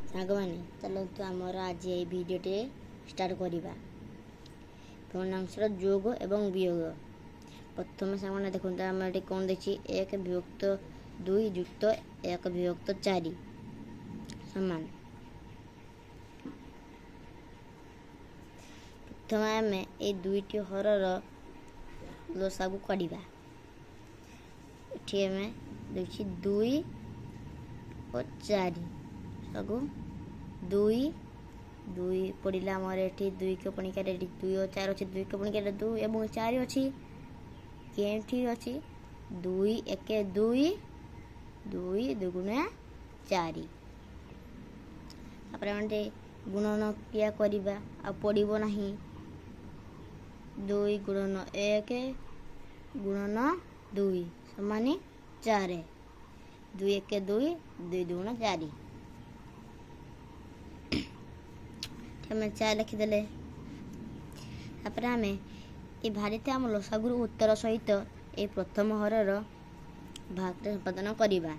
ସାଙ୍ଗମାନେ ଚାଲନ୍ତୁ ଆମର ଆଜି ଏହି ଭିଡ଼ିଓଟି ଷ୍ଟାର୍ଟ କରିବା। ପୂର୍ଣ୍ଣାଂଶର ଯୋଗ ଏବଂ ବିୟୋଗ। ପ୍ରଥମେ ସାଙ୍ଗମାନେ ଦେଖନ୍ତୁ ଆମର ଏଠି କ'ଣ ଦେଖିଛି 1 ବିଭକ୍ତ 2 ଯୁକ୍ତ 1 ବିଭକ୍ତ 4 ସମାନ। ପ୍ରଥମେ ଆମେ এই ଦୁଇଟି ହରର ଲସାଗୁ କାଢ଼ିବା। ଏଠି ଆମେ ଦେଖୁଛି 2 ଓ 4 ସବୁ 2 ପଡ଼ିଲା ଆମର ଏଠି 2 କ ପଣିକାରେ 2 ଓ 4 ଅଛି 2 କ ପଣିକାରେ 2 ଏବଂ 4 ଅଛି କେଉଁଠି ଅଛି 2 1 2 2 ଦୁଗୁଣା 4। ତାପରେ ଆମେ ଗୁଣନ କ୍ରିୟା କରିବା ଆଉ ପଡ଼ିବ ନାହିଁ 2 ଗୁଣନ 1 ଗୁଣନ 2 ସମାନ 4 2 1 2 2 ଦୁଗୁଣା 4 ଆମେ 4 ଲେଖିଦେଲେ। ତାପରେ ଆମେ এই ଭାରିତ ଆମ ଲସାଗୁର ଉତ୍ତର ସହିତ এই ପ୍ରଥମ ହରର ଭାଗରେ ସମ୍ପାଦନ କରିବା।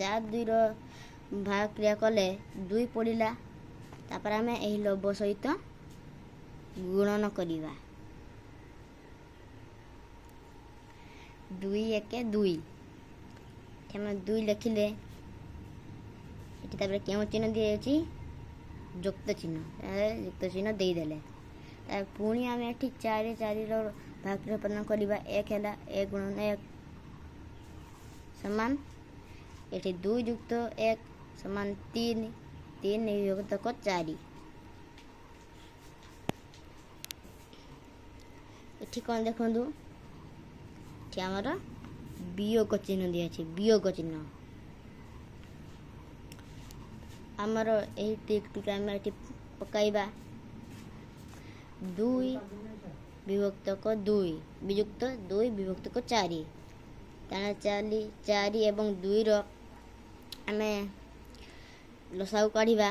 4 2ର ଭାଗ କ୍ରିୟା କଲେ 2 ପଡ଼ିଲା। ତାପରେ ଆମେ ଏହି ଲବ ସହିତ ଗୁଣନ କରିବା 2 1 2 ଆମେ 2 ଲେଖିଲେ ଏଠି ତାପରେ କେଉଁ ଚିହ୍ନ ଦିଆଯାଉଛି ଯୁକ୍ତ ଚିହ୍ନ ଦେଇଦେଲେ। ପୁଣି ଆମେ ଏଠି 4 4ର ଭାଗରେ ସମ୍ପାଦନ କରିବା 1 ହେଲା 1 ଗୁଣନ 1 ସମାନ ଏଠି 2 ଯୁକ୍ତ 1 ସମାନ 3 3 ବିଭକ୍ତକ 4। ଏଠି କ'ଣ ଦେଖନ୍ତୁ ଏଠି ଆମର ବିୟୋଗ ଚିହ୍ନ ଦିଆଯାଇଛି ବିୟୋଗ ଚିହ୍ନ। ଆମର ଏହି ଟ୍ରିକ୍ଟିକୁ ଆମେ ଏଠି ପକାଇବା 2 ବିଭକ୍ତକ 2 ବିଯୁକ୍ତ 2 ବିଭକ୍ତକ 4 ତାହେଲେ 4 ଏବଂ 2ର ଆମେ ଲସାଗୁ କାଢ଼ିବା।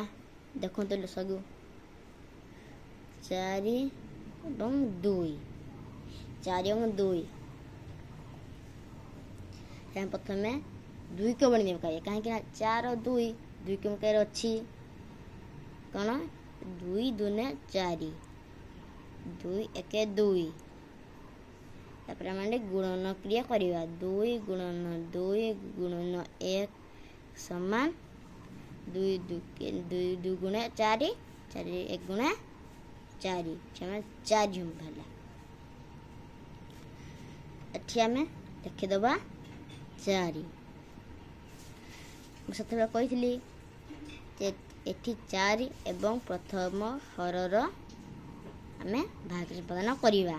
ଦେଖନ୍ତୁ ଲସାଗୁ 4 ଏବଂ 2 4 ଏବଂ 2 ଆମେ ପ୍ରଥମେ 2 କ ବଣି ପକାଇବା କାହିଁକି ନା 4 2 2 କ ମୁଖରେ ଅଛି କ'ଣ 2 2 4 2 1 2 ତାପରେ ଆମେ ଗୁଣନ କ୍ରିୟା କରିବା 2 ଗୁଣନ 2 ଗୁଣନ 1 ସମାନ 2 ଗୁଣା 4 4 1 ଗୁଣା 4 ଆମେ 4 ହେଲା। ଏଠି ଆମେ ଲେଖିଦେବା 4। ମୁଁ ସେତେବେଳେ କହିଥିଲି ଯେ ଏଠି 4 ଏବଂ ପ୍ରଥମ ହରର ଆମେ ଭାଗ ସମ୍ପାଦନ କରିବା।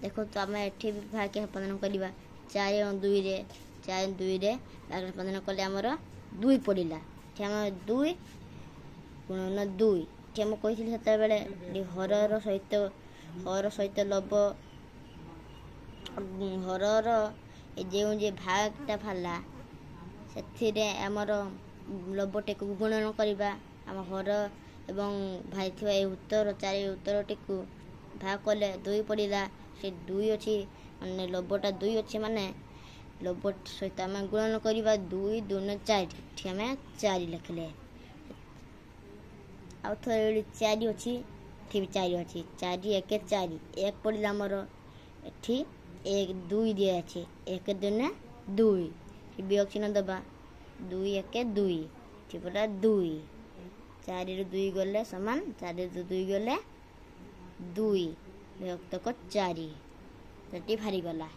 ଦେଖନ୍ତୁ ଆମେ ଏଠି ବି ଭାଗ ସମ୍ପାଦନ କରିବା 4 ଏବଂ 2ରେ 4 2ରେ ଭାଗ ସମ୍ପାଦନ କଲେ ଆମର 2 ପଡ଼ିଲା। ଏଠି ଆମେ 2 ଗୁଣନ 2 ଏଠି ଆମେ କହିଥିଲି ସେତେବେଳେ ହର ସହିତ ଲବ ହରର ଯେଉଁ ଯେ ଭାଗଟା ବାହାରିଲା ସେଥିରେ ଆମର ଲବଟିକୁ ଗୁଣନ କରିବା। ଆମ ହର ଏବଂ ଭାରିଥିବା ଏହି ଉତ୍ତର 4 ଉତ୍ତରଟିକୁ ଭାଗ କଲେ 2 ପଡ଼ିଲା। ସେ 2 ଅଛି ମାନେ ଲବଟା 2 ଅଛି ମାନେ ଲବ ସହିତ ଆମେ ଗୁଣନ କରିବା 2 2 4 ଏଠି ଆମେ 4 ଲେଖିଲେ। ଆଉ ଥରେ 4 ଅଛି ଏଠି ବି 4 ଅଛି 4 1 4 1 ପଡ଼ିଲା ଆମର ଏଠି 1 2 ଦିଆଯାଇଛି 1 2 2 ବିୟୋଗ ଚିହ୍ନ ଦେବା 2 1 2 ଏଠି ପଡ଼ିଲା 2 4ରୁ 2 ଗଲେ ସମାନ 4ରୁ 2 ଗଲେ 2 ବିଭକ୍ତକ 4 ସେଠି ବାହାରିଗଲା।